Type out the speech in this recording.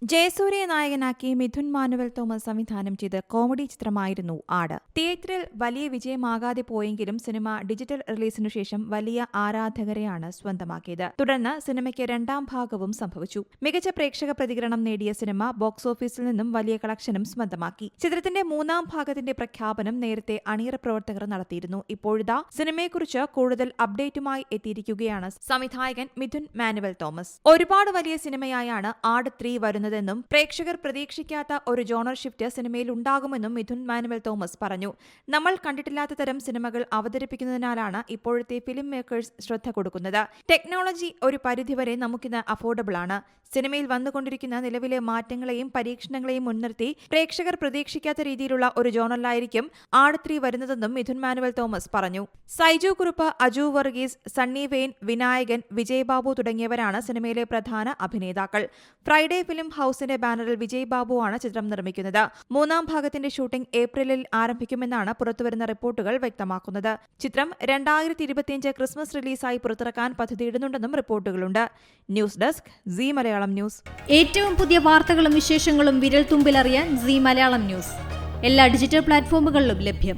ജയസൂര്യയെ നായകനാക്കി Mithun manual Thomas സംവിധാനം ചെയ്ത കോമഡി ചിത്രമായിരുന്നു ആട്. തിയേറ്ററിൽ വലിയ വിജയമാകാതെ പോയെങ്കിലും സിനിമ ഡിജിറ്റൽ റിലീസിനു ശേഷം വലിയ ആരാധകരെയാണ് സ്വന്തമാക്കിയത്. തുടർന്ന് സിനിമയ്ക്ക് രണ്ടാം ഭാഗവും സംഭവിച്ചു. മികച്ച പ്രേക്ഷക പ്രതികരണം നേടിയ സിനിമ ബോക്സ് ഓഫീസിൽ നിന്നും വലിയ കളക്ഷനും സ്വന്തമാക്കി. ചിത്രത്തിന്റെ മൂന്നാം ഭാഗത്തിന്റെ പ്രഖ്യാപനം നേരത്തെ അണിയറ പ്രവർത്തകർ നടത്തിയിരുന്നു. ഇപ്പോഴിതാ സിനിമയെക്കുറിച്ച് കൂടുതൽ അപ്ഡേറ്റുമായി എത്തിയിരിക്കുകയാണ് സംവിധായകൻ മിഥുൻ മാനുവൽ തോമസ്. ഒരുപാട് വലിയ സിനിമയായാണ് ആട് 3 വരുന്നതെന്നും പ്രേക്ഷകർ പ്രതീക്ഷിക്കാത്ത ഒരു ജോണർ ഷിഫ്റ്റ് സിനിമയിൽ ഉണ്ടാകുമെന്നും മിഥുൻ മാനുവൽ തോമസ് പറഞ്ഞു. നമ്മൾ കണ്ടിട്ടില്ലാത്ത തരം സിനിമകൾ അവതരിപ്പിക്കുന്നതിനാലാണ് ഇപ്പോഴത്തെ ഫിലിം മേക്കേഴ്സ് ശ്രദ്ധ കൊടുക്കുന്നത്. ടെക്നോളജി ഒരു പരിധിവരെ നമുക്കിന്ന് അഫോർഡബിൾ ആണ്. സിനിമയിൽ വന്നുകൊണ്ടിരിക്കുന്ന നിലവിലെ മാറ്റങ്ങളെയും പരീക്ഷണങ്ങളെയും മുൻനിർത്തി പ്രേക്ഷകർ പ്രതീക്ഷിക്കാത്ത രീതിയിലുള്ള ഒരു ജോണറിലായിരിക്കും ആട് 3 വരുന്നതെന്നും മിഥുൻ മാനുവൽ തോമസ് പറഞ്ഞു. സൈജു കുറുപ്പ്, അജു വർഗീസ്, സണ്ണി വെയ്ൻ, വിനായകൻ, വിജയ് ബാബു തുടങ്ങിയവരാണ് സിനിമയിലെ പ്രധാന അഭിനേതാക്കൾ. ഫ്രൈഡേ ഫിലിം ഹൌസിന്റെ ബാനറിൽ വിജയ് ബാബുവാണ് ചിത്രം നിർമ്മിക്കുന്നത്. മൂന്നാം ഭാഗത്തിന്റെ ഷൂട്ടിംഗ് ഏപ്രിലിൽ ആരംഭിക്കുമെന്നാണ് പുറത്തുവരുന്ന റിപ്പോർട്ടുകൾ വ്യക്തമാക്കുന്നത്. ചിത്രം 2025 ക്രിസ്മസ് റിലീസായി പുറത്തിറക്കാൻ പദ്ധതിയിടുന്നുണ്ടെന്നും റിപ്പോർട്ടുകളുണ്ട്. News desk C Malayalam news. ഏറ്റവും പുതിയ വാർത്തകളും വിശേഷങ്ങളും വിരൽ തുമ്പിലറിയാൻ സി മലയാളം ന്യൂസ് എല്ലാ ഡിജിറ്റൽ പ്ലാറ്റ്ഫോമുകളിലും ലഭ്യം.